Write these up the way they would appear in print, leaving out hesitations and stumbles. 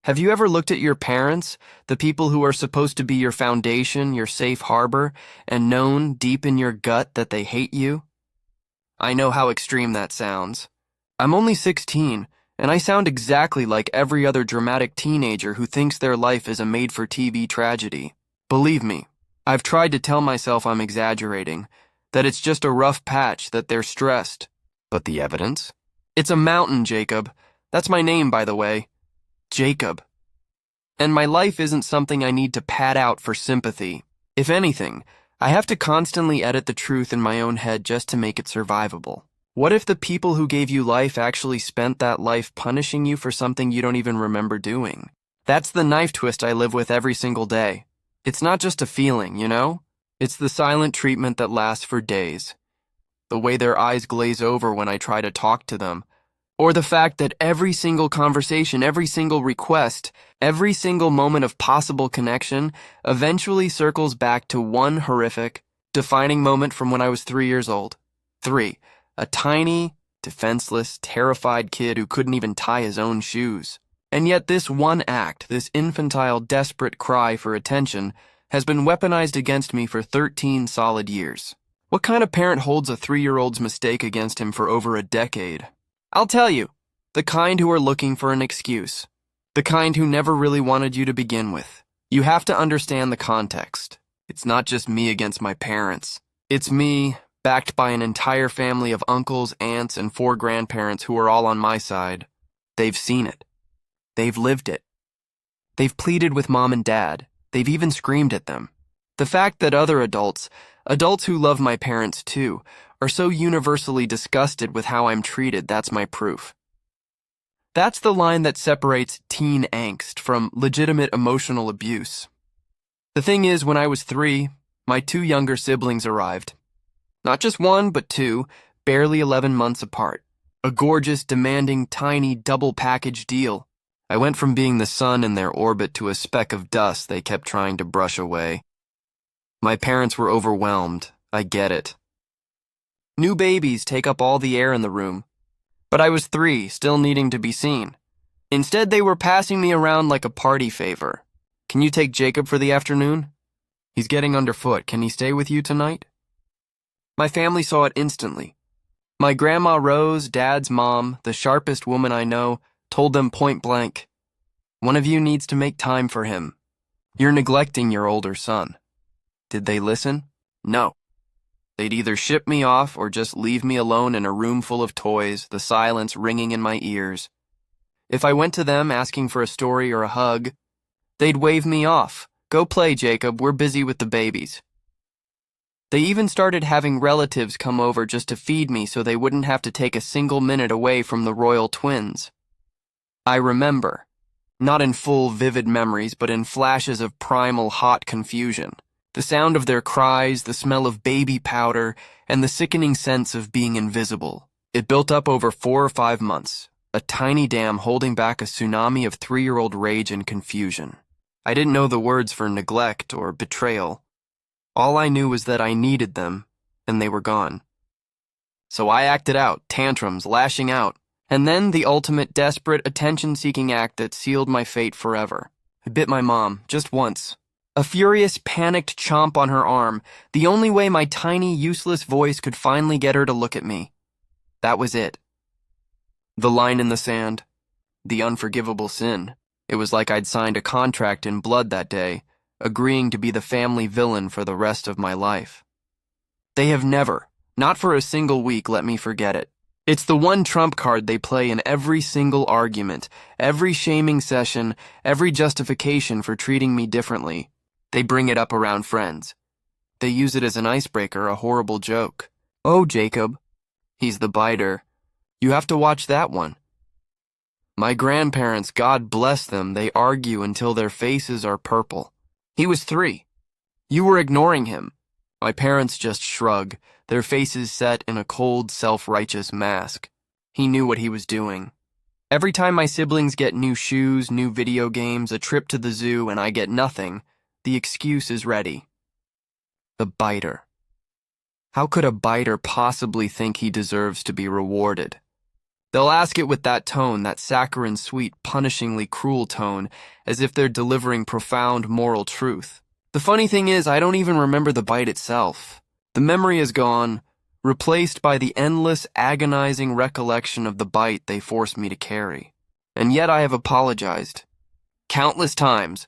Have you ever looked at your parents, the people who are supposed to be your foundation, your safe harbor, and known deep in your gut that they hate you? I know how extreme that sounds. I'm only 16, and I sound exactly like every other dramatic teenager who thinks their life is a made-for-TV tragedy. Believe me, I've tried to tell myself I'm exaggerating, that it's just a rough patch, that they're stressed. But the evidence? It's a mountain, Jacob. That's my name, by the way. Jacob. And my life isn't something I need to pad out for sympathy. If anything, I have to constantly edit the truth in my own head just to make it survivable. What if the people who gave you life actually spent that life punishing you for something you don't even remember doing? That's the knife twist I live with every single day. It's not just a feeling, you know? It's the silent treatment that lasts for days. The way their eyes glaze over when I try to talk to them. Or the fact that every single conversation, every single request, every single moment of possible connection eventually circles back to one horrific, defining moment from when I was 3 years old. 3. A tiny, defenseless, terrified kid who couldn't even tie his own shoes. And yet this one act, this infantile, desperate cry for attention, has been weaponized against me for 13 solid years. What kind of parent holds a 3-year-old's mistake against him for over a decade? I'll tell you, the kind who are looking for an excuse. The kind who never really wanted you to begin with. You have to understand the context. It's not just me against my parents. It's me, backed by an entire family of uncles, aunts, and 4 grandparents who are all on my side. They've seen it. They've lived it. They've pleaded with mom and dad. They've even screamed at them. The fact that other adults who love my parents too, are so universally disgusted with how I'm treated, that's my proof. That's the line that separates teen angst from legitimate emotional abuse. The thing is, when I was 3, my 2 younger siblings arrived. Not just 1, but 2, barely 11 months apart. A gorgeous, demanding, tiny, double-package deal. I went from being the sun in their orbit to a speck of dust they kept trying to brush away. My parents were overwhelmed. I get it. New babies take up all the air in the room. But I was 3, still needing to be seen. Instead, they were passing me around like a party favor. Can you take Jacob for the afternoon? He's getting underfoot. Can he stay with you tonight? My family saw it instantly. My grandma Rose, Dad's mom, the sharpest woman I know, told them point blank, "One of you needs to make time for him. You're neglecting your older son." Did they listen? No. They'd either ship me off or just leave me alone in a room full of toys, the silence ringing in my ears. If I went to them asking for a story or a hug, they'd wave me off. "Go play, Jacob, we're busy with the babies." They even started having relatives come over just to feed me so they wouldn't have to take a single minute away from the royal twins. I remember, not in full vivid memories, but in flashes of primal hot confusion. The sound of their cries, the smell of baby powder, and the sickening sense of being invisible. It built up over 4 or 5 months, a tiny dam holding back a tsunami of 3-year-old rage and confusion. I didn't know the words for neglect or betrayal. All I knew was that I needed them, and they were gone. So I acted out, tantrums, lashing out, and then the ultimate desperate attention-seeking act that sealed my fate forever. I bit my mom, just once. A furious, panicked chomp on her arm, the only way my tiny, useless voice could finally get her to look at me. That was it. The line in the sand. The unforgivable sin. It was like I'd signed a contract in blood that day, agreeing to be the family villain for the rest of my life. They have never, not for a single week, let me forget it. It's the one trump card they play in every single argument, every shaming session, every justification for treating me differently. They bring it up around friends. They use it as an icebreaker, a horrible joke. "Oh, Jacob, he's the biter. You have to watch that one." My grandparents, God bless them, they argue until their faces are purple. "He was 3. You were ignoring him." My parents just shrug, their faces set in a cold, self-righteous mask. He knew what he was doing. Every time my siblings get new shoes, new video games, a trip to the zoo, and I get nothing, the excuse is ready. The biter. How could a biter possibly think he deserves to be rewarded? They'll ask it with that tone, that saccharine sweet, punishingly cruel tone, as if they're delivering profound moral truth. The funny thing is, I don't even remember the bite itself. The memory is gone, replaced by the endless, agonizing recollection of the bite they forced me to carry. And yet I have apologized. Countless times.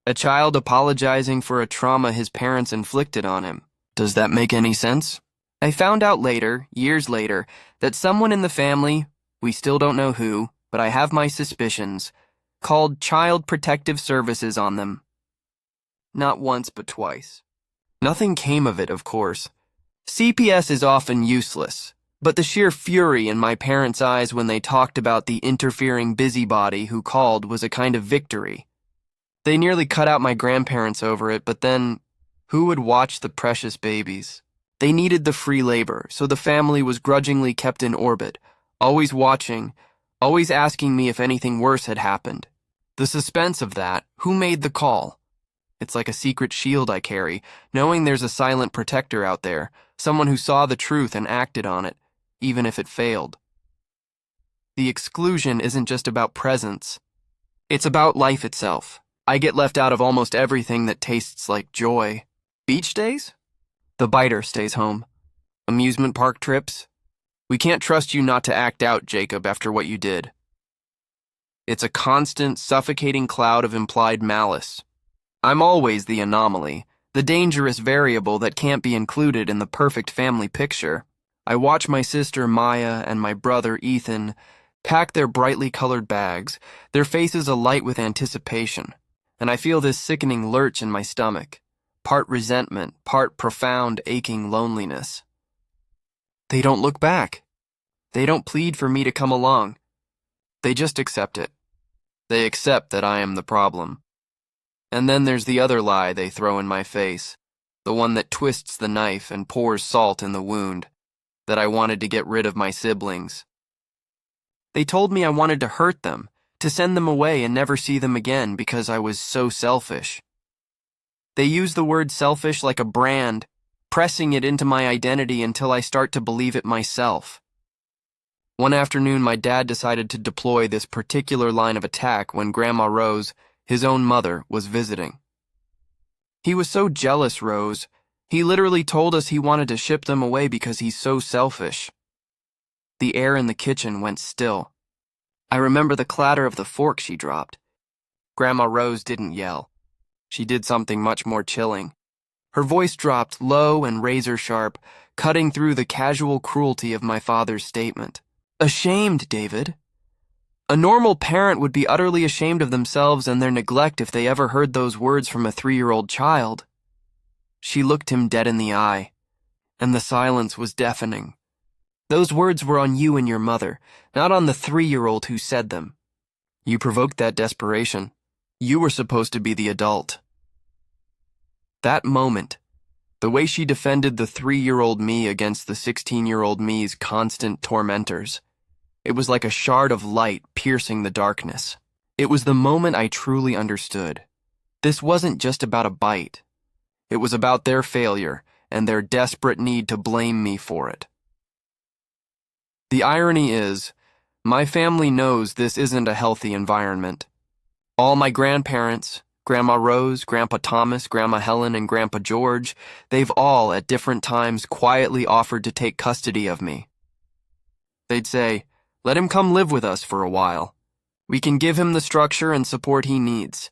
A child apologizing for a trauma his parents inflicted on him. Does that make any sense? I found out later, years later, that someone in the family, we still don't know who, but I have my suspicions, called Child Protective Services on them. Not once, but twice. Nothing came of it, of course. CPS is often useless, but the sheer fury in my parents' eyes when they talked about the interfering busybody who called was a kind of victory. They nearly cut out my grandparents over it, but then, who would watch the precious babies? They needed the free labor, so the family was grudgingly kept in orbit, always watching, always asking me if anything worse had happened. The suspense of that, who made the call? It's like a secret shield I carry, knowing there's a silent protector out there, someone who saw the truth and acted on it, even if it failed. The exclusion isn't just about presence. It's about life itself. I get left out of almost everything that tastes like joy. Beach days? The biter stays home. Amusement park trips? We can't trust you not to act out, Jacob, after what you did. It's a constant, suffocating cloud of implied malice. I'm always the anomaly, the dangerous variable that can't be included in the perfect family picture. I watch my sister Maya and my brother Ethan pack their brightly colored bags, their faces alight with anticipation, and I feel this sickening lurch in my stomach, part resentment, part profound, aching loneliness. They don't look back. They don't plead for me to come along. They just accept it. They accept that I am the problem. And then there's the other lie they throw in my face, the one that twists the knife and pours salt in the wound, that I wanted to get rid of my siblings. They told me I wanted to hurt them, to send them away and never see them again because I was so selfish. They use the word selfish like a brand, pressing it into my identity until I start to believe it myself. One afternoon, my dad decided to deploy this particular line of attack when Grandma Rose, his own mother, was visiting. He was so jealous, Rose. He literally told us he wanted to ship them away because he's so selfish. The air in the kitchen went still. I remember the clatter of the fork she dropped. Grandma Rose didn't yell. She did something much more chilling. Her voice dropped low and razor-sharp, cutting through the casual cruelty of my father's statement. Ashamed, David. A normal parent would be utterly ashamed of themselves and their neglect if they ever heard those words from a 3-year-old child. She looked him dead in the eye, and the silence was deafening. Those words were on you and your mother, not on the 3-year-old who said them. You provoked that desperation. You were supposed to be the adult. That moment, the way she defended the 3-year-old me against the 16-year-old me's constant tormentors, it was like a shard of light piercing the darkness. It was the moment I truly understood. This wasn't just about a bite. It was about their failure and their desperate need to blame me for it. The irony is, my family knows this isn't a healthy environment. All my grandparents, Grandma Rose, Grandpa Thomas, Grandma Helen, and Grandpa George, they've all at different times quietly offered to take custody of me. They'd say, let him come live with us for a while. We can give him the structure and support he needs.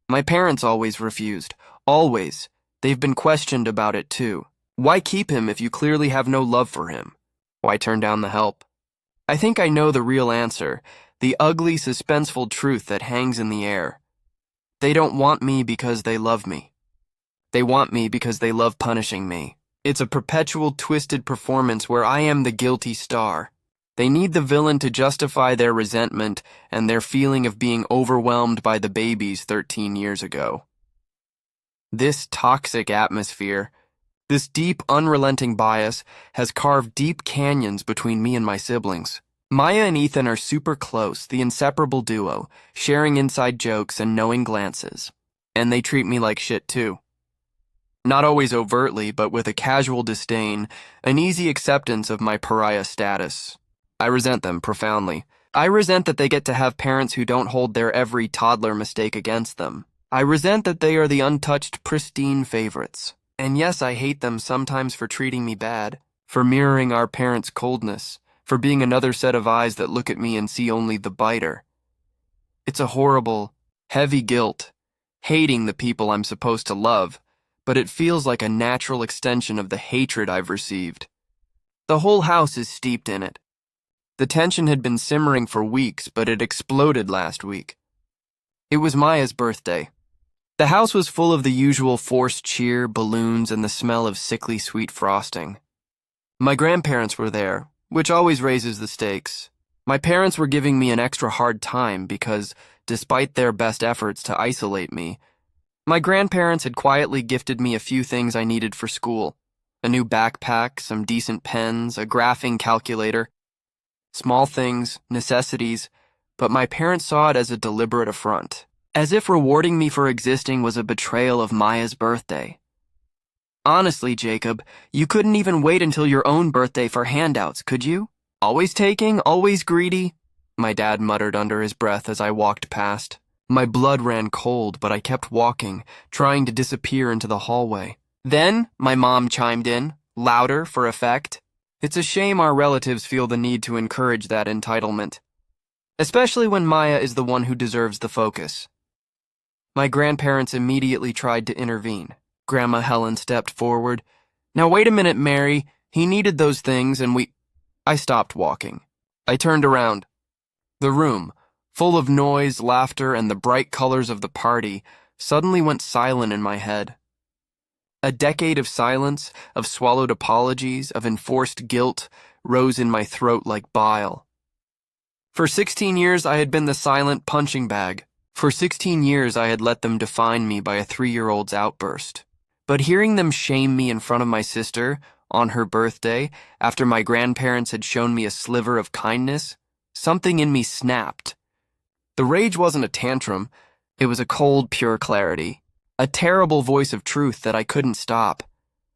My parents always refused. Always. They've been questioned about it too. Why keep him if you clearly have no love for him? Why turn down the help? I think I know the real answer, the ugly, suspenseful truth that hangs in the air. They don't want me because they love me. They want me because they love punishing me. It's a perpetual twisted performance where I am the guilty star. They need the villain to justify their resentment and their feeling of being overwhelmed by the babies 13 years ago. This toxic atmosphere, this deep, unrelenting bias, has carved deep canyons between me and my siblings. Maya and Ethan are super close, the inseparable duo, sharing inside jokes and knowing glances. And they treat me like shit too. Not always overtly, but with a casual disdain, an easy acceptance of my pariah status. I resent them profoundly. I resent that they get to have parents who don't hold their every toddler mistake against them. I resent that they are the untouched, pristine favorites. And yes, I hate them sometimes for treating me bad, for mirroring our parents' coldness, for being another set of eyes that look at me and see only the biter. It's a horrible, heavy guilt, hating the people I'm supposed to love, but it feels like a natural extension of the hatred I've received. The whole house is steeped in it. The tension had been simmering for weeks, but it exploded last week. It was Maya's birthday. The house was full of the usual forced cheer, balloons, and the smell of sickly sweet frosting. My grandparents were there, which always raises the stakes. My parents were giving me an extra hard time because, despite their best efforts to isolate me, my grandparents had quietly gifted me a few things I needed for school. A new backpack, some decent pens, a graphing calculator. Small things, necessities, but my parents saw it as a deliberate affront, as if rewarding me for existing was a betrayal of Maya's birthday. Honestly, Jacob, you couldn't even wait until your own birthday for handouts, could you? Always taking, always greedy, my dad muttered under his breath as I walked past. My blood ran cold, but I kept walking, trying to disappear into the hallway. Then, my mom chimed in, louder for effect. It's a shame our relatives feel the need to encourage that entitlement, especially when Maya is the one who deserves the focus. My grandparents immediately tried to intervene. Grandma Helen stepped forward. Now wait a minute, Mary. He needed those things and I stopped walking. I turned around. The room, full of noise, laughter, and the bright colors of the party, suddenly went silent in my head. A decade of silence, of swallowed apologies, of enforced guilt, rose in my throat like bile. For 16 years, I had been the silent punching bag. For 16 years, I had let them define me by a 3-year-old's outburst. But hearing them shame me in front of my sister, on her birthday, after my grandparents had shown me a sliver of kindness, something in me snapped. The rage wasn't a tantrum. It was a cold, pure clarity. A terrible voice of truth that I couldn't stop.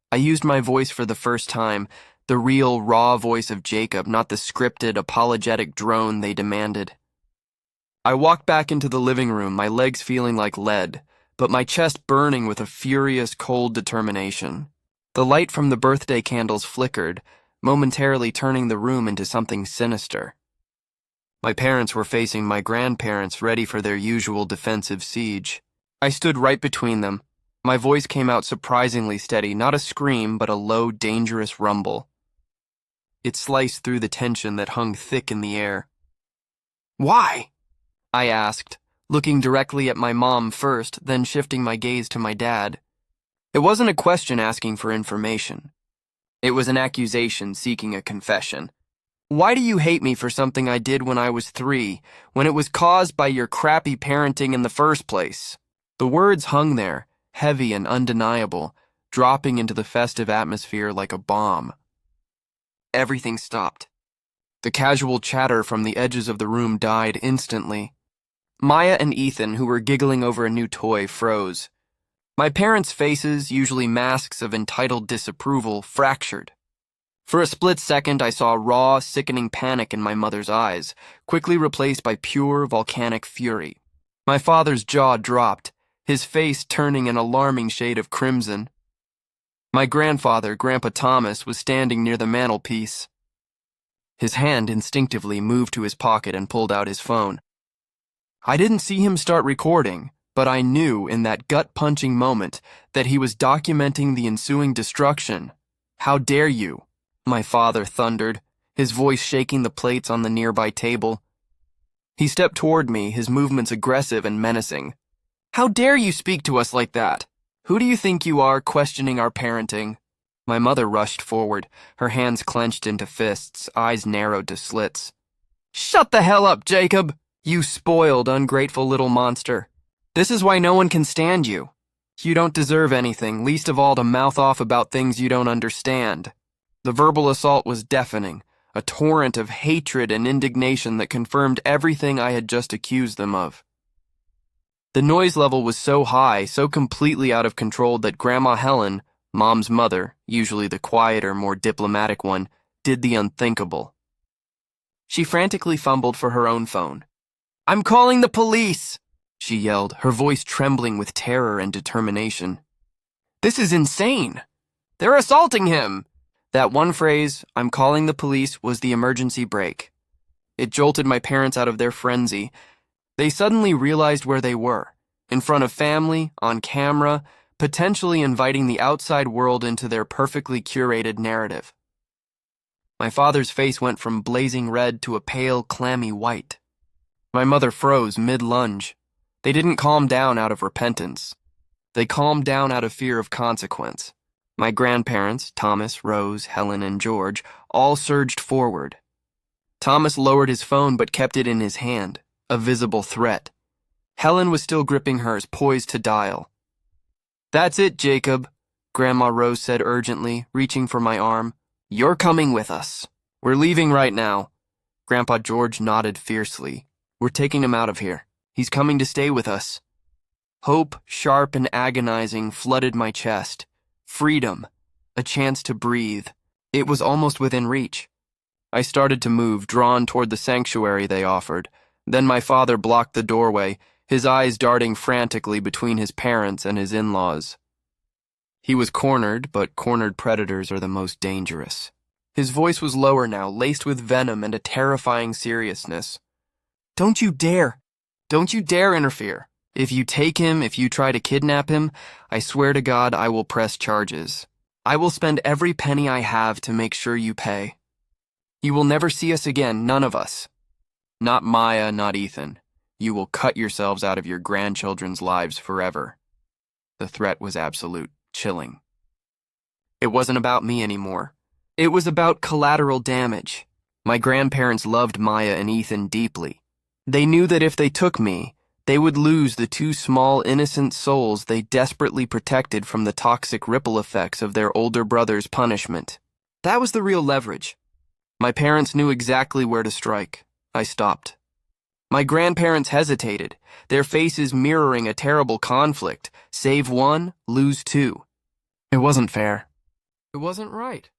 I used my voice for the first time, the real, raw voice of Jacob, not the scripted, apologetic drone they demanded. I walked back into the living room, my legs feeling like lead, but my chest burning with a furious, cold determination. The light from the birthday candles flickered, momentarily turning the room into something sinister. My parents were facing my grandparents, ready for their usual defensive siege. I stood right between them. My voice came out surprisingly steady, not a scream, but a low, dangerous rumble. It sliced through the tension that hung thick in the air. "Why?" I asked, looking directly at my mom first, then shifting my gaze to my dad. It wasn't a question asking for information. It was an accusation seeking a confession. "Why do you hate me for something I did when I was 3, when it was caused by your crappy parenting in the first place?" The words hung there, heavy and undeniable, dropping into the festive atmosphere like a bomb. Everything stopped. The casual chatter from the edges of the room died instantly. Maya and Ethan, who were giggling over a new toy, froze. My parents' faces, usually masks of entitled disapproval, fractured. For a split second, I saw raw, sickening panic in my mother's eyes, quickly replaced by pure, volcanic fury. My father's jaw dropped, his face turning an alarming shade of crimson. My grandfather, Grandpa Thomas, was standing near the mantelpiece. His hand instinctively moved to his pocket and pulled out his phone. I didn't see him start recording, but I knew in that gut-punching moment that he was documenting the ensuing destruction. "How dare you?" my father thundered, his voice shaking the plates on the nearby table. He stepped toward me, his movements aggressive and menacing. "How dare you speak to us like that? Who do you think you are, questioning our parenting?" My mother rushed forward, her hands clenched into fists, eyes narrowed to slits. "Shut the hell up, Jacob! You spoiled, ungrateful little monster. This is why no one can stand you. You don't deserve anything, least of all to mouth off about things you don't understand." The verbal assault was deafening, a torrent of hatred and indignation that confirmed everything I had just accused them of. The noise level was so high, so completely out of control that Grandma Helen, Mom's mother, usually the quieter, more diplomatic one, did the unthinkable. She frantically fumbled for her own phone. "I'm calling the police!" she yelled, her voice trembling with terror and determination. "This is insane! They're assaulting him!" That one phrase, "I'm calling the police," was the emergency brake. It jolted my parents out of their frenzy. They suddenly realized where they were, in front of family, on camera, potentially inviting the outside world into their perfectly curated narrative. My father's face went from blazing red to a pale, clammy white. My mother froze mid-lunge. They didn't calm down out of repentance. They calmed down out of fear of consequence. My grandparents, Thomas, Rose, Helen, and George, all surged forward. Thomas lowered his phone but kept it in his hand, a visible threat. Helen was still gripping hers, poised to dial. "That's it, Jacob," Grandma Rose said urgently, reaching for my arm. "You're coming with us. We're leaving right now." Grandpa George nodded fiercely. "We're taking him out of here. He's coming to stay with us." Hope, sharp and agonizing, flooded my chest. Freedom. A chance to breathe. It was almost within reach. I started to move, drawn toward the sanctuary they offered. Then my father blocked the doorway, his eyes darting frantically between his parents and his in-laws. He was cornered, but cornered predators are the most dangerous. His voice was lower now, laced with venom and a terrifying seriousness. "Don't you dare! Don't you dare interfere! If you take him, if you try to kidnap him, I swear to God I will press charges. I will spend every penny I have to make sure you pay. You will never see us again, none of us. Not Maya, not Ethan. You will cut yourselves out of your grandchildren's lives forever." The threat was absolute, chilling. It wasn't about me anymore. It was about collateral damage. My grandparents loved Maya and Ethan deeply. They knew that if they took me, they would lose the two small, innocent souls they desperately protected from the toxic ripple effects of their older brother's punishment. That was the real leverage. My parents knew exactly where to strike. I stopped. My grandparents hesitated, their faces mirroring a terrible conflict. Save one, lose two. It wasn't fair. It wasn't right.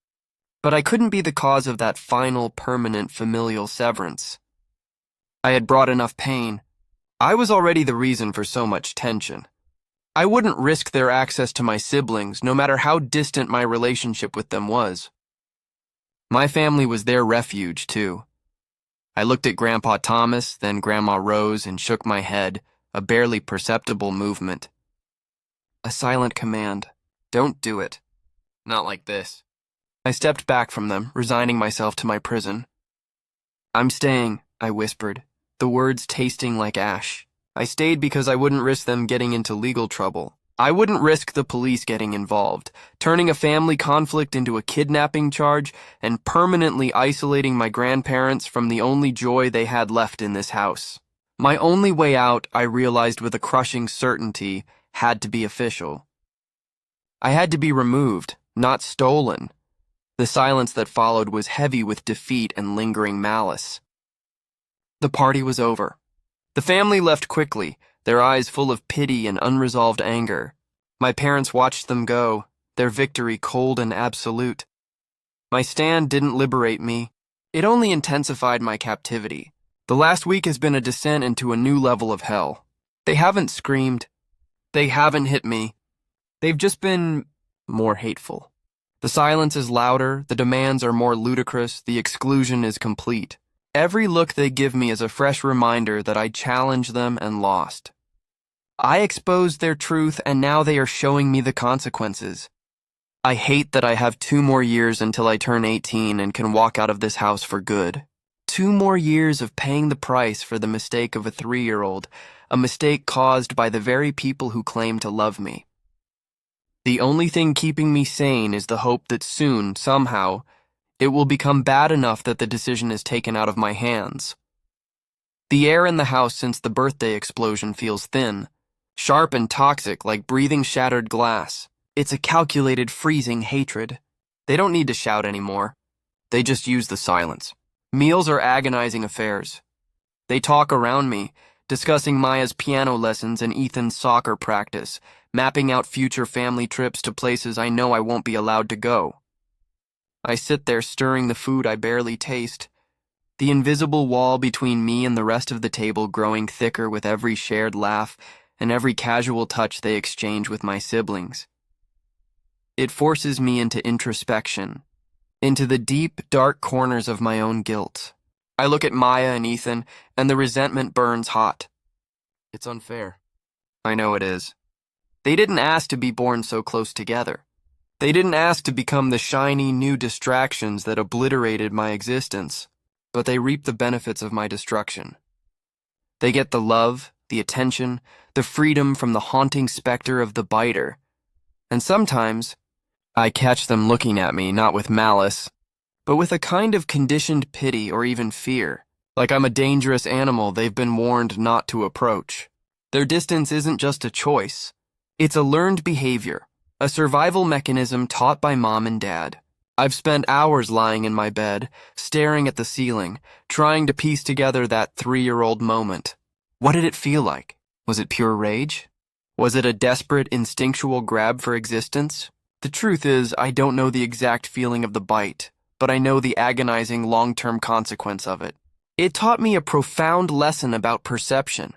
But I couldn't be the cause of that final, permanent familial severance. I had brought enough pain. I was already the reason for so much tension. I wouldn't risk their access to my siblings, no matter how distant my relationship with them was. My family was their refuge, too. I looked at Grandpa Thomas, then Grandma Rose, and shook my head, a barely perceptible movement. A silent command. Don't do it. Not like this. I stepped back from them, resigning myself to my prison. "I'm staying," I whispered, the words tasting like ash. I stayed because I wouldn't risk them getting into legal trouble. I wouldn't risk the police getting involved, turning a family conflict into a kidnapping charge, and permanently isolating my grandparents from the only joy they had left in this house. My only way out, I realized with a crushing certainty, had to be official. I had to be removed, not stolen. The silence that followed was heavy with defeat and lingering malice. The party was over. The family left quickly, their eyes full of pity and unresolved anger. My parents watched them go, their victory cold and absolute. My stand didn't liberate me. It only intensified my captivity. The last week has been a descent into a new level of hell. They haven't screamed. They haven't hit me. They've just been more hateful. The silence is louder, the demands are more ludicrous, the exclusion is complete. Every look they give me is a fresh reminder that I challenged them and lost. I exposed their truth, and now they are showing me the consequences. I hate that I have 2 more years until I turn 18 and can walk out of this house for good. 2 more years of paying the price for the mistake of a 3-year-old, a mistake caused by the very people who claim to love me. The only thing keeping me sane is the hope that soon, somehow, it will become bad enough that the decision is taken out of my hands. The air in the house since the birthday explosion feels thin, sharp and toxic like breathing shattered glass. It's a calculated, freezing hatred. They don't need to shout anymore. They just use the silence. Meals are agonizing affairs. They talk around me, discussing Maya's piano lessons and Ethan's soccer practice, mapping out future family trips to places I know I won't be allowed to go. I sit there stirring the food I barely taste, the invisible wall between me and the rest of the table growing thicker with every shared laugh and every casual touch they exchange with my siblings. It forces me into introspection, into the deep, dark corners of my own guilt. I look at Maya and Ethan, and the resentment burns hot. It's unfair. I know it is. They didn't ask to be born so close together. They didn't ask to become the shiny new distractions that obliterated my existence, but they reap the benefits of my destruction. They get the love, the attention, the freedom from the haunting specter of the biter. And sometimes, I catch them looking at me not with malice, but with a kind of conditioned pity or even fear, like I'm a dangerous animal they've been warned not to approach. Their distance isn't just a choice. It's a learned behavior, a survival mechanism taught by mom and dad. I've spent hours lying in my bed, staring at the ceiling, trying to piece together that 3-year-old moment. What did it feel like? Was it pure rage? Was it a desperate, instinctual grab for existence? The truth is, I don't know the exact feeling of the bite, but I know the agonizing long-term consequence of it. It taught me a profound lesson about perception,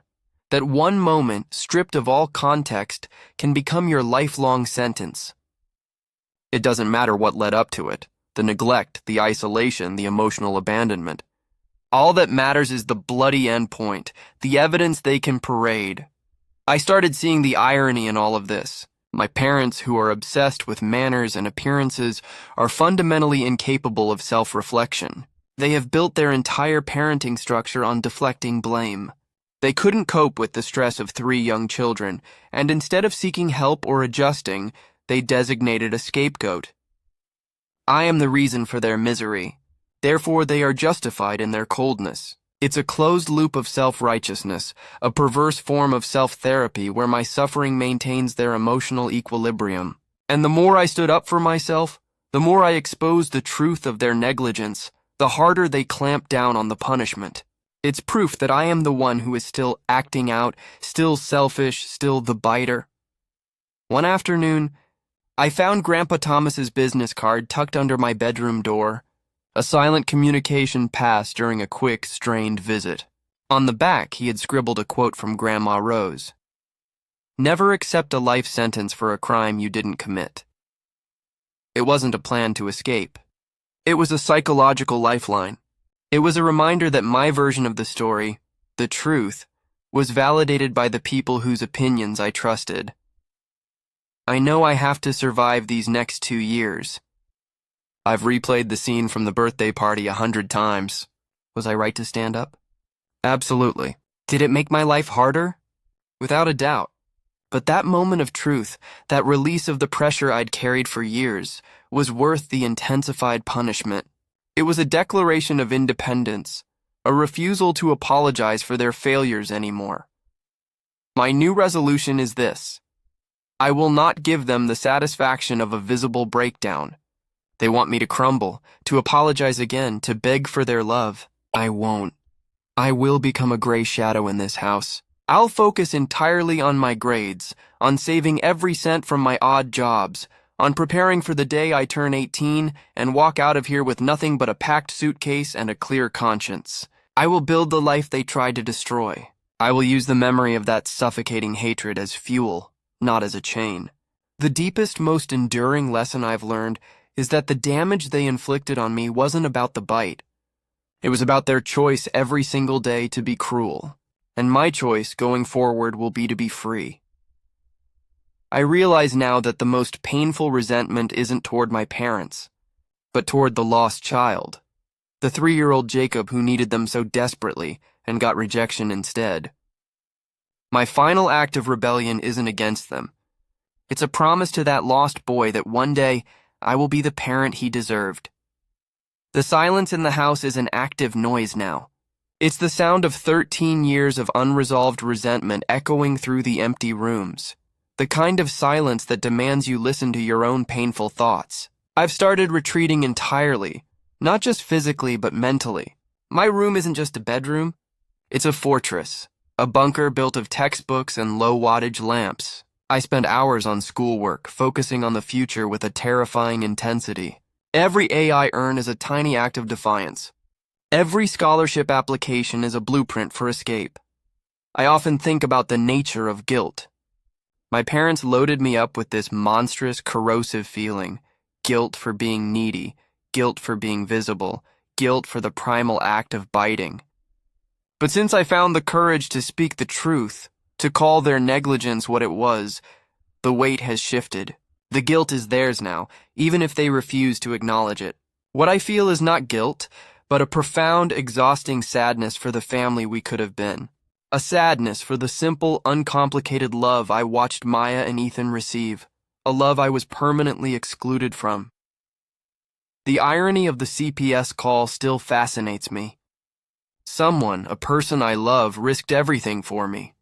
that one moment, stripped of all context, can become your lifelong sentence. It doesn't matter what led up to it, the neglect, the isolation, the emotional abandonment. All that matters is the bloody endpoint, the evidence they can parade. I started seeing the irony in all of this. My parents, who are obsessed with manners and appearances, are fundamentally incapable of self-reflection. They have built their entire parenting structure on deflecting blame. They couldn't cope with the stress of 3 young children, and instead of seeking help or adjusting, they designated a scapegoat. I am the reason for their misery. Therefore, they are justified in their coldness. It's a closed loop of self-righteousness, a perverse form of self-therapy where my suffering maintains their emotional equilibrium. And the more I stood up for myself, the more I exposed the truth of their negligence, the harder they clamped down on the punishment. It's proof that I am the one who is still acting out, still selfish, still the biter. One afternoon, I found Grandpa Thomas's business card tucked under my bedroom door. A silent communication passed during a quick, strained visit. On the back, he had scribbled a quote from Grandma Rose. Never accept a life sentence for a crime you didn't commit. It wasn't a plan to escape. It was a psychological lifeline. It was a reminder that my version of the story, the truth, was validated by the people whose opinions I trusted. I know I have to survive these next 2 years. I've replayed the scene from the birthday party 100 times. Was I right to stand up? Absolutely. Did it make my life harder? Without a doubt. But that moment of truth, that release of the pressure I'd carried for years, was worth the intensified punishment. It was a declaration of independence, a refusal to apologize for their failures anymore. My new resolution is this. I will not give them the satisfaction of a visible breakdown. They want me to crumble, to apologize again, to beg for their love. I won't. I will become a gray shadow in this house. I'll focus entirely on my grades, on saving every cent from my odd jobs, on preparing for the day I turn 18 and walk out of here with nothing but a packed suitcase and a clear conscience. I will build the life they tried to destroy. I will use the memory of that suffocating hatred as fuel, not as a chain. The deepest, most enduring lesson I've learned is that the damage they inflicted on me wasn't about the bite. It was about their choice every single day to be cruel, and my choice going forward will be to be free. I realize now that the most painful resentment isn't toward my parents, but toward the lost child, the 3-year-old Jacob who needed them so desperately and got rejection instead. My final act of rebellion isn't against them. It's a promise to that lost boy that one day I will be the parent he deserved. The silence in the house is an active noise now. It's the sound of 13 years of unresolved resentment echoing through the empty rooms. The kind of silence that demands you listen to your own painful thoughts. I've started retreating entirely, not just physically but mentally. My room isn't just a bedroom. It's a fortress, a bunker built of textbooks and low-wattage lamps. I spend hours on schoolwork, focusing on the future with a terrifying intensity. Every A I earn is a tiny act of defiance. Every scholarship application is a blueprint for escape. I often think about the nature of guilt. My parents loaded me up with this monstrous, corrosive feeling. Guilt for being needy, guilt for being visible, guilt for the primal act of biting. But since I found the courage to speak the truth, to call their negligence what it was, the weight has shifted. The guilt is theirs now, even if they refuse to acknowledge it. What I feel is not guilt, but a profound, exhausting sadness for the family we could have been. A sadness for the simple, uncomplicated love I watched Maya and Ethan receive, a love I was permanently excluded from. The irony of the CPS call still fascinates me. Someone, a person I love, risked everything for me.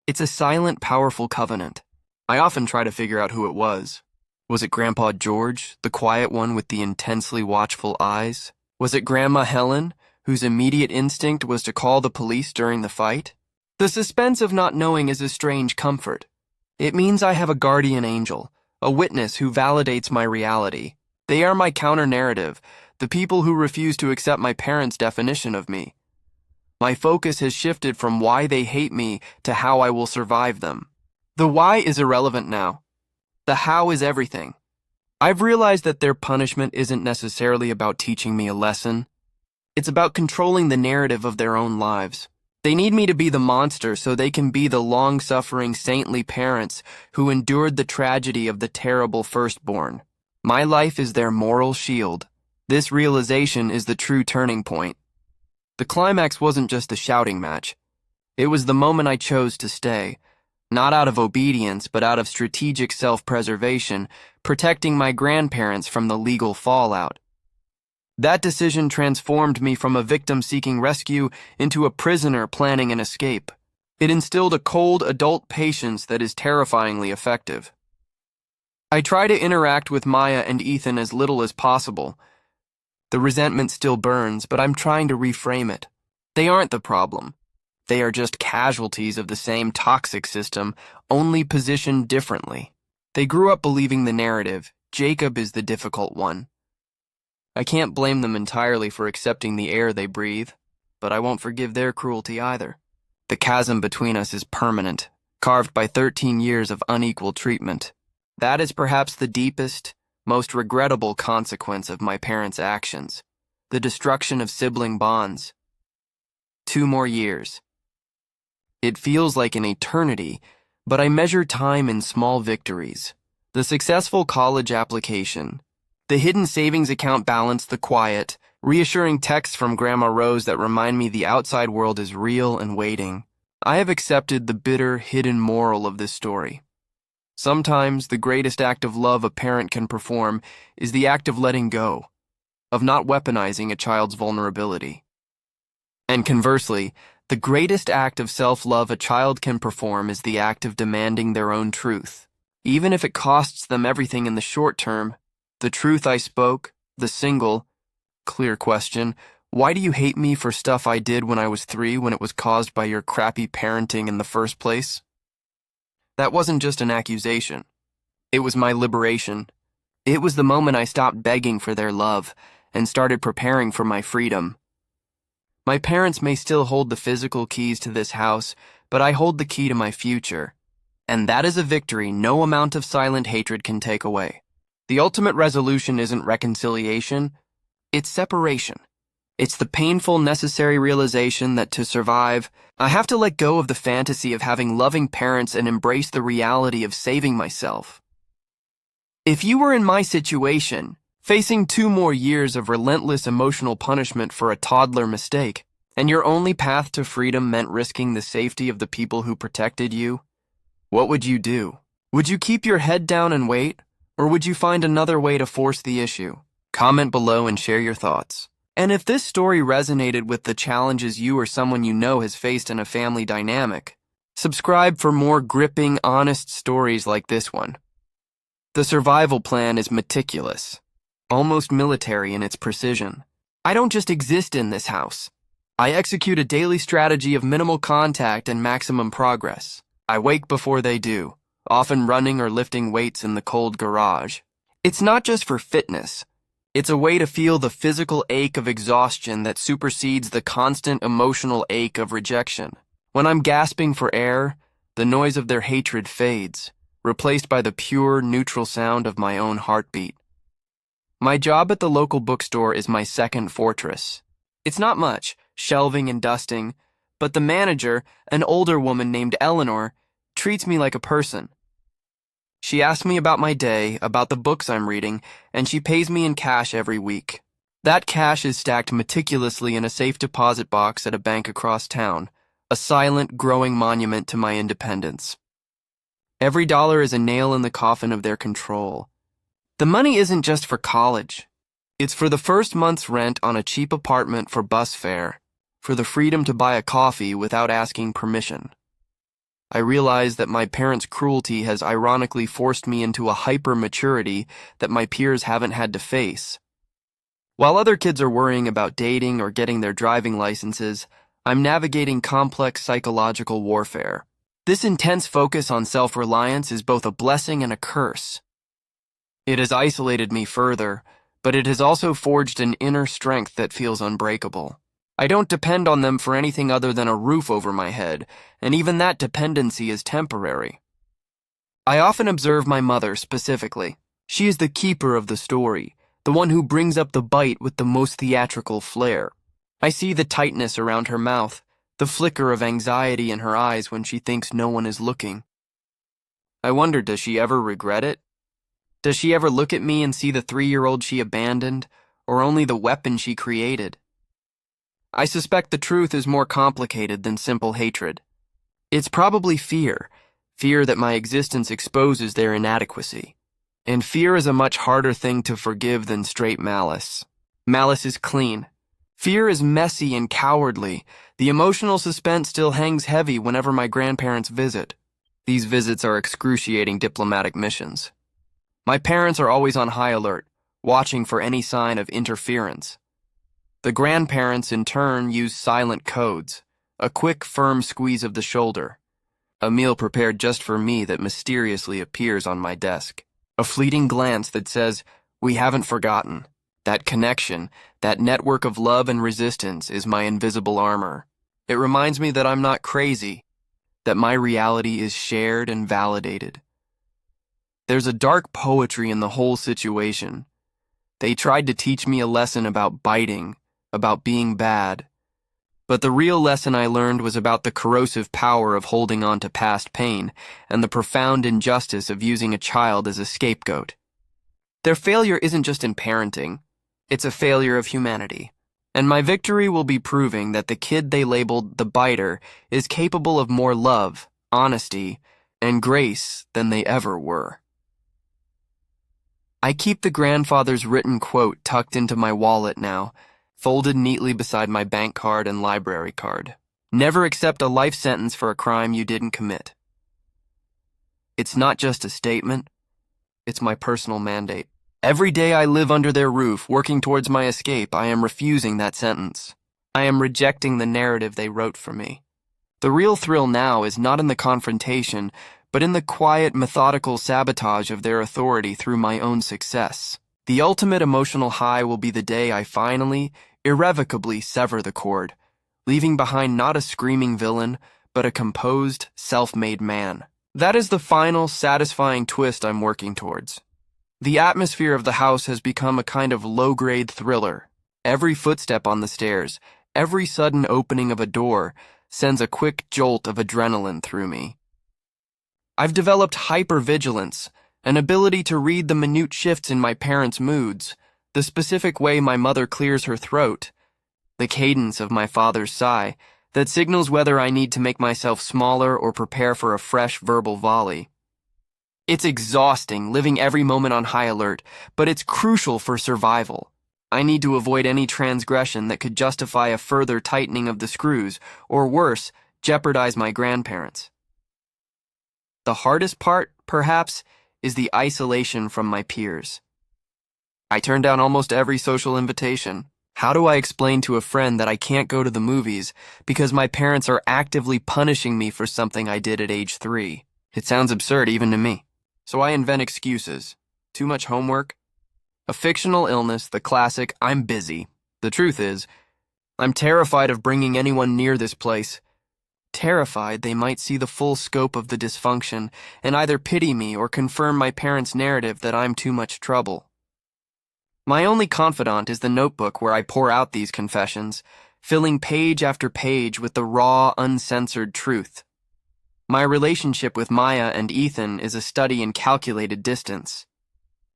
It's a silent, powerful covenant. I often try to figure out who it was. Was it Grandpa George, the quiet one with the intensely watchful eyes? Was it Grandma Helen, whose immediate instinct was to call the police during the fight? The suspense of not knowing is a strange comfort. It means I have a guardian angel, a witness who validates my reality. They are my counter-narrative, the people who refuse to accept my parents' definition of me. My focus has shifted from why they hate me to how I will survive them. The why is irrelevant now. The how is everything. I've realized that their punishment isn't necessarily about teaching me a lesson. It's about controlling the narrative of their own lives. They need me to be the monster so they can be the long-suffering, saintly parents who endured the tragedy of the terrible firstborn. My life is their moral shield. This realization is the true turning point. The climax wasn't just a shouting match. It was the moment I chose to stay. Not out of obedience, but out of strategic self-preservation, protecting my grandparents from the legal fallout. That decision transformed me from a victim seeking rescue into a prisoner planning an escape. It instilled a cold, adult patience that is terrifyingly effective. I try to interact with Maya and Ethan as little as possible. The resentment still burns, but I'm trying to reframe it. They aren't the problem. They are just casualties of the same toxic system, only positioned differently. They grew up believing the narrative, Jacob is the difficult one. I can't blame them entirely for accepting the air they breathe, but I won't forgive their cruelty either. The chasm between us is permanent, carved by 13 years of unequal treatment. That is perhaps the deepest, most regrettable consequence of my parents' actions, the destruction of sibling bonds. 2 more years. It feels like an eternity, but I measure time in small victories. The successful college application, the hidden savings account balance, the quiet, reassuring texts from Grandma Rose that remind me the outside world is real and waiting. I have accepted the bitter, hidden moral of this story. Sometimes the greatest act of love a parent can perform is the act of letting go, of not weaponizing a child's vulnerability. And conversely, the greatest act of self-love a child can perform is the act of demanding their own truth. Even if it costs them everything in the short term, the truth I spoke, the single, clear question, why do you hate me for stuff I did when I was 3 when it was caused by your crappy parenting in the first place? That wasn't just an accusation. It was my liberation. It was the moment I stopped begging for their love and started preparing for my freedom. My parents may still hold the physical keys to this house, but I hold the key to my future. And that is a victory no amount of silent hatred can take away. The ultimate resolution isn't reconciliation, it's separation. It's the painful, necessary realization that to survive, I have to let go of the fantasy of having loving parents and embrace the reality of saving myself. If you were in my situation, facing 2 more years of relentless emotional punishment for a toddler mistake, and your only path to freedom meant risking the safety of the people who protected you, what would you do? Would you keep your head down and wait, or would you find another way to force the issue? Comment below and share your thoughts. And if this story resonated with the challenges you or someone you know has faced in a family dynamic, subscribe for more gripping, honest stories like this one. The survival plan is meticulous, almost military in its precision. I don't just exist in this house. I execute a daily strategy of minimal contact and maximum progress. I wake before they do, often running or lifting weights in the cold garage. It's not just for fitness. It's a way to feel the physical ache of exhaustion that supersedes the constant emotional ache of rejection. When I'm gasping for air, the noise of their hatred fades, replaced by the pure, neutral sound of my own heartbeat. My job at the local bookstore is my second fortress. It's not much, shelving and dusting, but the manager, an older woman named Eleanor, treats me like a person. She asks me about my day, about the books I'm reading, and she pays me in cash every week. That cash is stacked meticulously in a safe deposit box at a bank across town, a silent, growing monument to my independence. Every dollar is a nail in the coffin of their control. The money isn't just for college. It's for the first month's rent on a cheap apartment for bus fare, for the freedom to buy a coffee without asking permission. I realize that my parents' cruelty has ironically forced me into a hyper-maturity that my peers haven't had to face. While other kids are worrying about dating or getting their driving licenses, I'm navigating complex psychological warfare. This intense focus on self-reliance is both a blessing and a curse. It has isolated me further, but it has also forged an inner strength that feels unbreakable. I don't depend on them for anything other than a roof over my head, and even that dependency is temporary. I often observe my mother specifically. She is the keeper of the story, the one who brings up the bite with the most theatrical flair. I see the tightness around her mouth, the flicker of anxiety in her eyes when she thinks no one is looking. I wonder, does she ever regret it? Does she ever look at me and see the 3-year-old she abandoned, or only the weapon she created? I suspect the truth is more complicated than simple hatred. It's probably fear that my existence exposes their inadequacy. And fear is a much harder thing to forgive than straight malice. Malice is clean. Fear is messy and cowardly. The emotional suspense still hangs heavy whenever my grandparents visit. These visits are excruciating diplomatic missions. My parents are always on high alert, watching for any sign of interference. The grandparents, in turn, use silent codes, a quick, firm squeeze of the shoulder, a meal prepared just for me that mysteriously appears on my desk, a fleeting glance that says, "We haven't forgotten." That connection, that network of love and resistance is my invisible armor. It reminds me that I'm not crazy, that my reality is shared and validated. There's a dark poetry in the whole situation. They tried to teach me a lesson about biting, about being bad. But the real lesson I learned was about the corrosive power of holding on to past pain and the profound injustice of using a child as a scapegoat. Their failure isn't just in parenting, it's a failure of humanity. And my victory will be proving that the kid they labeled the biter is capable of more love, honesty, and grace than they ever were. I keep the grandfather's written quote tucked into my wallet now, folded neatly beside my bank card and library card. Never accept a life sentence for a crime you didn't commit. It's not just a statement, it's my personal mandate. Every day I live under their roof, working towards my escape, I am refusing that sentence. I am rejecting the narrative they wrote for me. The real thrill now is not in the confrontation, but in the quiet, methodical sabotage of their authority through my own success. The ultimate emotional high will be the day I finally, irrevocably sever the cord, leaving behind not a screaming villain, but a composed, self-made man. That is the final, satisfying twist I'm working towards. The atmosphere of the house has become a kind of low-grade thriller. Every footstep on the stairs, every sudden opening of a door, sends a quick jolt of adrenaline through me. I've developed hypervigilance, an ability to read the minute shifts in my parents' moods, the specific way my mother clears her throat, the cadence of my father's sigh that signals whether I need to make myself smaller or prepare for a fresh verbal volley. It's exhausting, living every moment on high alert, but it's crucial for survival. I need to avoid any transgression that could justify a further tightening of the screws, or worse, jeopardize my grandparents. The hardest part, perhaps, is the isolation from my peers. I turn down almost every social invitation. How do I explain to a friend that I can't go to the movies because my parents are actively punishing me for something I did at age 3? It sounds absurd even to me. So I invent excuses. Too much homework? A fictional illness, the classic, I'm busy. The truth is, I'm terrified of bringing anyone near this place. Terrified they might see the full scope of the dysfunction and either pity me or confirm my parents' narrative that I'm too much trouble. My only confidant is the notebook where I pour out these confessions, filling page after page with the raw, uncensored truth. My relationship with Maya and Ethan is a study in calculated distance.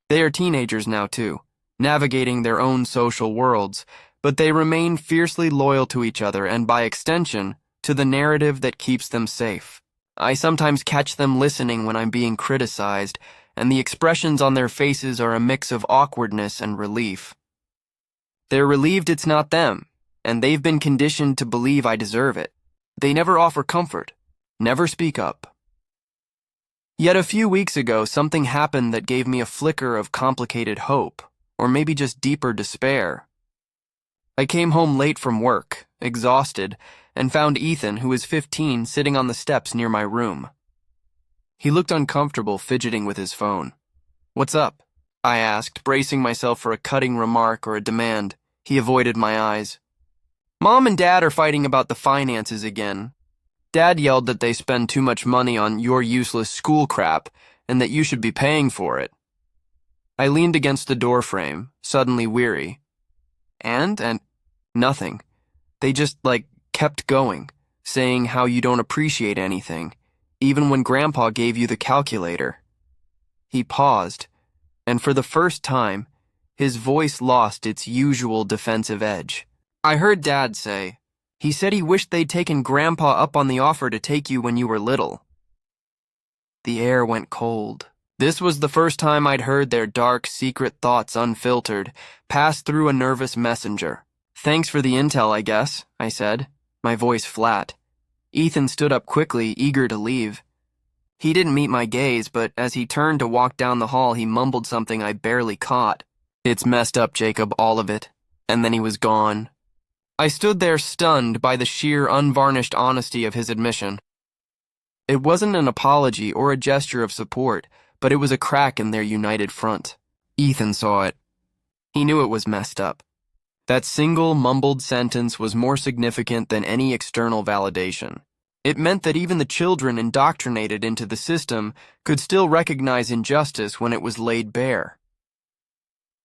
They are teenagers now too, navigating their own social worlds, but they remain fiercely loyal to each other and, by extension, to the narrative that keeps them safe. I sometimes catch them listening when I'm being criticized, and the expressions on their faces are a mix of awkwardness and relief. They're relieved it's not them, and they've been conditioned to believe I deserve it. They never offer comfort, never speak up. Yet a few weeks ago, something happened that gave me a flicker of complicated hope, or maybe just deeper despair. I came home late from work, exhausted, and found Ethan, who was 15, sitting on the steps near my room. He looked uncomfortable, fidgeting with his phone. "What's up?" I asked, bracing myself for a cutting remark or a demand. He avoided my eyes. "Mom and Dad are fighting about the finances again. Dad yelled that they spend too much money on your useless school crap and that you should be paying for it." I leaned against the doorframe, suddenly weary. And nothing. They just, kept going, saying how you don't appreciate anything, even when Grandpa gave you the calculator. He paused, and for the first time, his voice lost its usual defensive edge. "I heard Dad say, he said he wished they'd taken Grandpa up on the offer to take you when you were little." The air went cold. This was the first time I'd heard their dark, secret thoughts unfiltered, pass through a nervous messenger. "Thanks for the intel, I guess," I said, my voice flat. Ethan stood up quickly, eager to leave. He didn't meet my gaze, but as he turned to walk down the hall, he mumbled something I barely caught. "It's messed up, Jacob, all of it." And then he was gone. I stood there stunned by the sheer, unvarnished honesty of his admission. It wasn't an apology or a gesture of support, but it was a crack in their united front. Ethan saw it. He knew it was messed up. That single mumbled sentence was more significant than any external validation. It meant that even the children indoctrinated into the system could still recognize injustice when it was laid bare.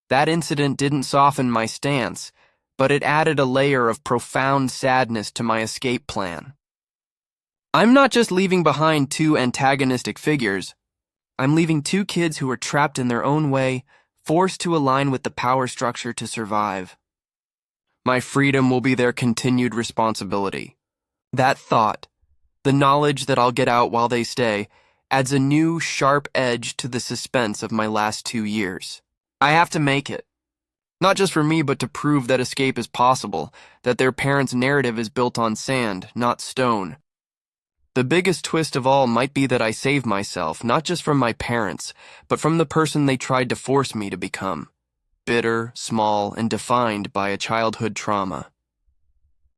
That incident didn't soften my stance, but it added a layer of profound sadness to my escape plan. I'm not just leaving behind two antagonistic figures. I'm leaving two kids who are trapped in their own way, forced to align with the power structure to survive. My freedom will be their continued responsibility. That thought, the knowledge that I'll get out while they stay, adds a new, sharp edge to the suspense of my last 2 years. I have to make it. Not just for me, but to prove that escape is possible, that their parents' narrative is built on sand, not stone. The biggest twist of all might be that I save myself, not just from my parents, but from the person they tried to force me to become. Bitter, small, and defined by a childhood trauma.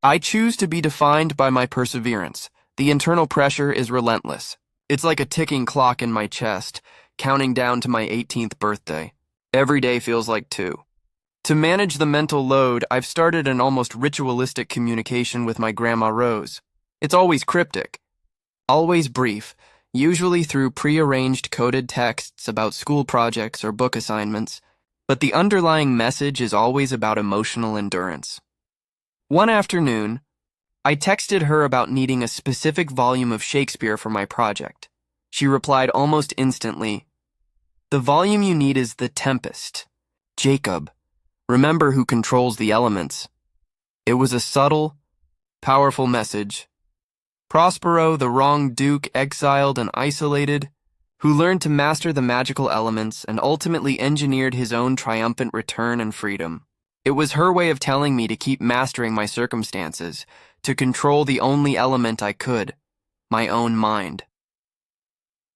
I choose to be defined by my perseverance. The internal pressure is relentless. It's like a ticking clock in my chest, counting down to my 18th birthday. Every day feels like 2. To manage the mental load, I've started an almost ritualistic communication with my Grandma Rose. It's always cryptic, always brief, usually through pre-arranged coded texts about school projects or book assignments, but the underlying message is always about emotional endurance. One afternoon, I texted her about needing a specific volume of Shakespeare for my project. She replied almost instantly, "The volume you need is The Tempest. Jacob, remember who controls the elements." It was a subtle, powerful message. Prospero, the wrong duke, exiled and isolated, who learned to master the magical elements and ultimately engineered his own triumphant return and freedom. It was her way of telling me to keep mastering my circumstances, to control the only element I could, my own mind.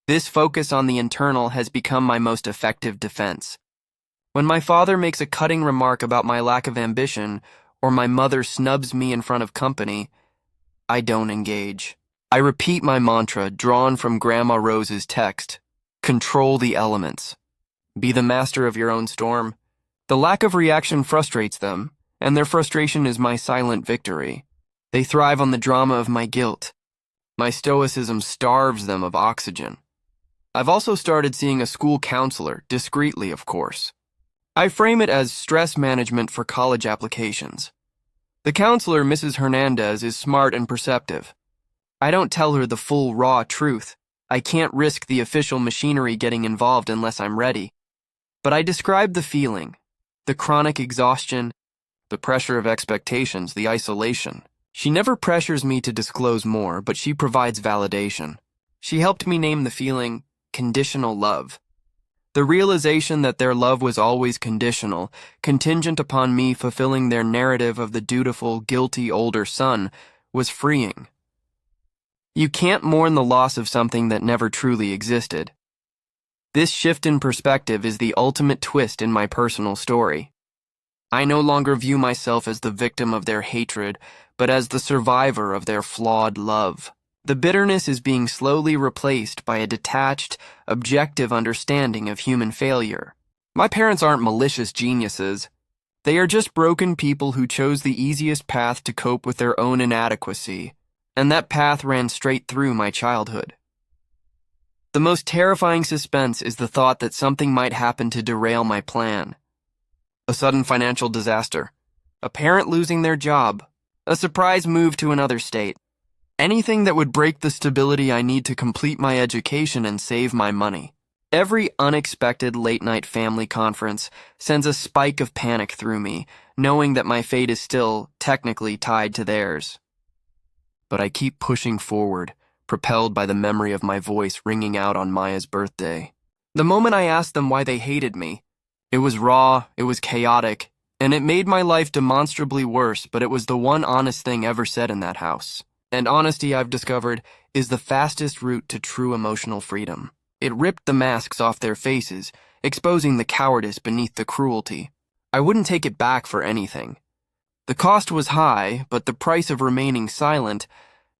This focus on the internal has become my most effective defense. When my father makes a cutting remark about my lack of ambition, or my mother snubs me in front of company, I don't engage. I repeat my mantra drawn from Grandma Rose's text: control the elements. Be the master of your own storm. The lack of reaction frustrates them, and their frustration is my silent victory. They thrive on the drama of my guilt. My stoicism starves them of oxygen. I've also started seeing a school counselor, discreetly, of course. I frame it as stress management for college applications. The counselor, Mrs. Hernandez, is smart and perceptive. I don't tell her the full, raw truth. I can't risk the official machinery getting involved unless I'm ready. But I describe the feeling, the chronic exhaustion, the pressure of expectations, the isolation. She never pressures me to disclose more, but she provides validation. She helped me name the feeling conditional love. The realization that their love was always conditional, contingent upon me fulfilling their narrative of the dutiful, guilty older son, was freeing. You can't mourn the loss of something that never truly existed. This shift in perspective is the ultimate twist in my personal story. I no longer view myself as the victim of their hatred, but as the survivor of their flawed love. The bitterness is being slowly replaced by a detached, objective understanding of human failure. My parents aren't malicious geniuses. They are just broken people who chose the easiest path to cope with their own inadequacy, and that path ran straight through my childhood. The most terrifying suspense is the thought that something might happen to derail my plan. A sudden financial disaster, a parent losing their job, a surprise move to another state. Anything that would break the stability I need to complete my education and save my money. Every unexpected late-night family conference sends a spike of panic through me, knowing that my fate is still, technically, tied to theirs. But I keep pushing forward, propelled by the memory of my voice ringing out on Maya's birthday. The moment I asked them why they hated me, it was raw, it was chaotic, and it made my life demonstrably worse, but it was the one honest thing ever said in that house. And honesty, I've discovered, is the fastest route to true emotional freedom. It ripped the masks off their faces, exposing the cowardice beneath the cruelty. I wouldn't take it back for anything. The cost was high, but the price of remaining silent,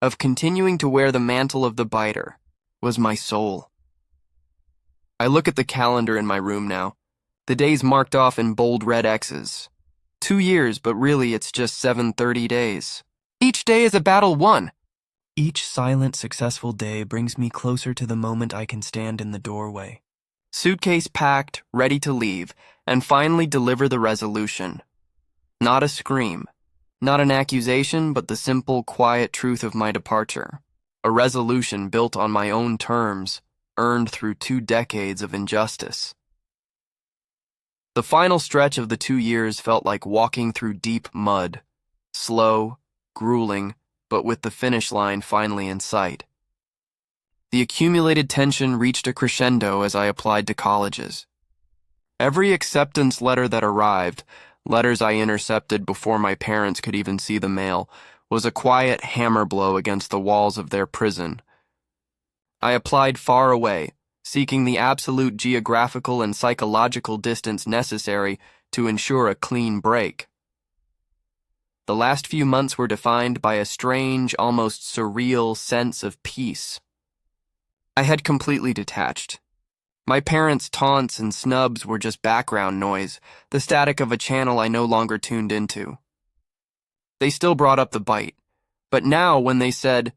of continuing to wear the mantle of the biter, was my soul. I look at the calendar in my room now. The days marked off in bold red X's. 2 years, but really it's just 730 days. Each day is a battle won. Each silent, successful day brings me closer to the moment I can stand in the doorway. Suitcase packed, ready to leave, and finally deliver the resolution. Not a scream, not an accusation, but the simple, quiet truth of my departure. A resolution built on my own terms, earned through 2 decades of injustice. The final stretch of the 2 years felt like walking through deep mud, slow, grueling, but with the finish line finally in sight. The accumulated tension reached a crescendo as I applied to colleges. Every acceptance letter that arrived, letters I intercepted before my parents could even see the mail, was a quiet hammer blow against the walls of their prison. I applied far away, seeking the absolute geographical and psychological distance necessary to ensure a clean break. The last few months were defined by a strange, almost surreal sense of peace. I had completely detached. My parents' taunts and snubs were just background noise, the static of a channel I no longer tuned into. They still brought up the bite, but now when they said,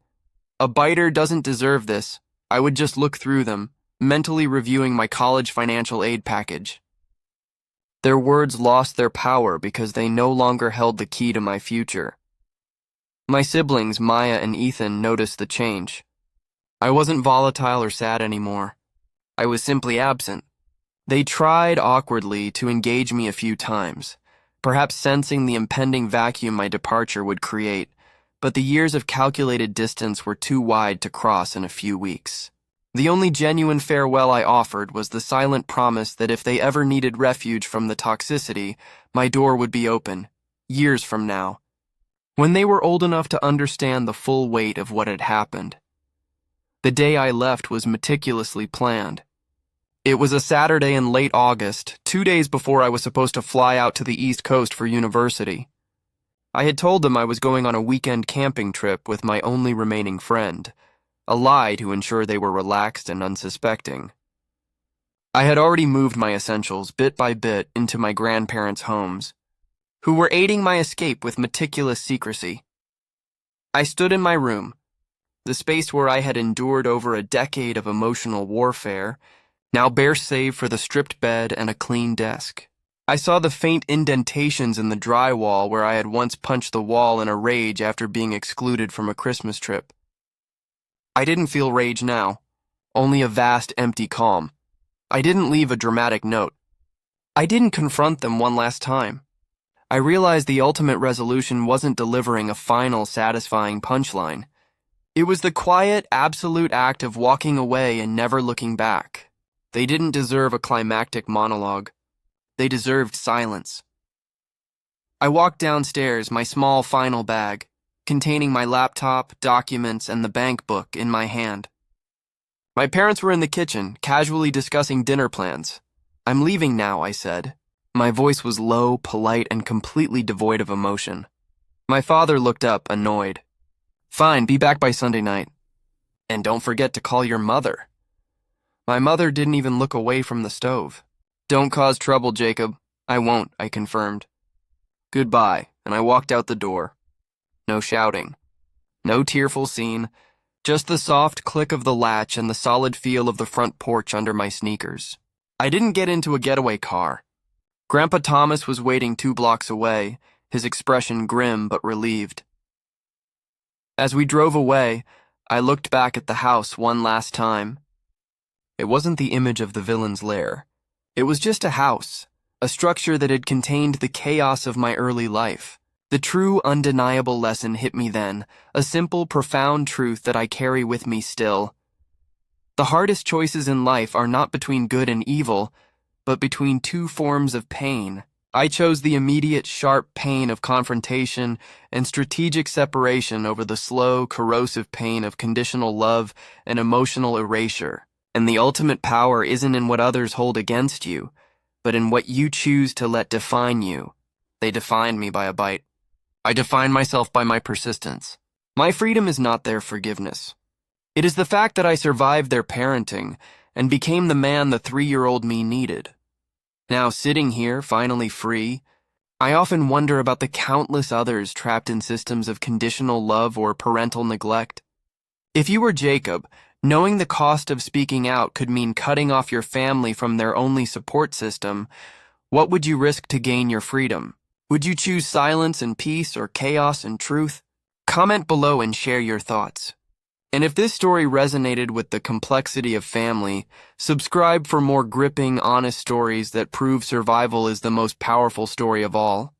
"A biter doesn't deserve this," I would just look through them, mentally reviewing my college financial aid package. Their words lost their power because they no longer held the key to my future. My siblings, Maya and Ethan, noticed the change. I wasn't volatile or sad anymore. I was simply absent. They tried awkwardly to engage me a few times, perhaps sensing the impending vacuum my departure would create, but the years of calculated distance were too wide to cross in a few weeks. The only genuine farewell I offered was the silent promise that if they ever needed refuge from the toxicity, my door would be open, years from now, when they were old enough to understand the full weight of what had happened. The day I left was meticulously planned. It was a Saturday in late August, 2 days before I was supposed to fly out to the East Coast for university. I had told them I was going on a weekend camping trip with my only remaining friend, a lie to ensure they were relaxed and unsuspecting. I had already moved my essentials bit by bit into my grandparents' homes, who were aiding my escape with meticulous secrecy. I stood in my room, the space where I had endured over a decade of emotional warfare, now bare save for the stripped bed and a clean desk. I saw the faint indentations in the drywall where I had once punched the wall in a rage after being excluded from a Christmas trip. I didn't feel rage now, only a vast, empty calm. I didn't leave a dramatic note. I didn't confront them one last time. I realized the ultimate resolution wasn't delivering a final, satisfying punchline. It was the quiet, absolute act of walking away and never looking back. They didn't deserve a climactic monologue. They deserved silence. I walked downstairs, my small final bag, containing my laptop, documents, and the bank book in my hand. My parents were in the kitchen, casually discussing dinner plans. "I'm leaving now," I said. My voice was low, polite, and completely devoid of emotion. My father looked up, annoyed. "Fine, be back by Sunday night. And don't forget to call your mother." My mother didn't even look away from the stove. "Don't cause trouble, Jacob." "I won't," I confirmed. "Goodbye," and I walked out the door. No shouting. No tearful scene. Just the soft click of the latch and the solid feel of the front porch under my sneakers. I didn't get into a getaway car. Grandpa Thomas was waiting 2 blocks away, his expression grim but relieved. As we drove away, I looked back at the house one last time. It wasn't the image of the villain's lair. It was just a house, a structure that had contained the chaos of my early life. The true, undeniable lesson hit me then, a simple, profound truth that I carry with me still. The hardest choices in life are not between good and evil, but between 2 forms of pain. I chose the immediate, sharp pain of confrontation and strategic separation over the slow, corrosive pain of conditional love and emotional erasure. And the ultimate power isn't in what others hold against you, but in what you choose to let define you. They defined me by a bite. I define myself by my persistence. My freedom is not their forgiveness. It is the fact that I survived their parenting and became the man the 3-year-old me needed. Now, sitting here, finally free, I often wonder about the countless others trapped in systems of conditional love or parental neglect. If you were Jacob, knowing the cost of speaking out could mean cutting off your family from their only support system, what would you risk to gain your freedom? Would you choose silence and peace or chaos and truth? Comment below and share your thoughts. And if this story resonated with the complexity of family, subscribe for more gripping, honest stories that prove survival is the most powerful story of all.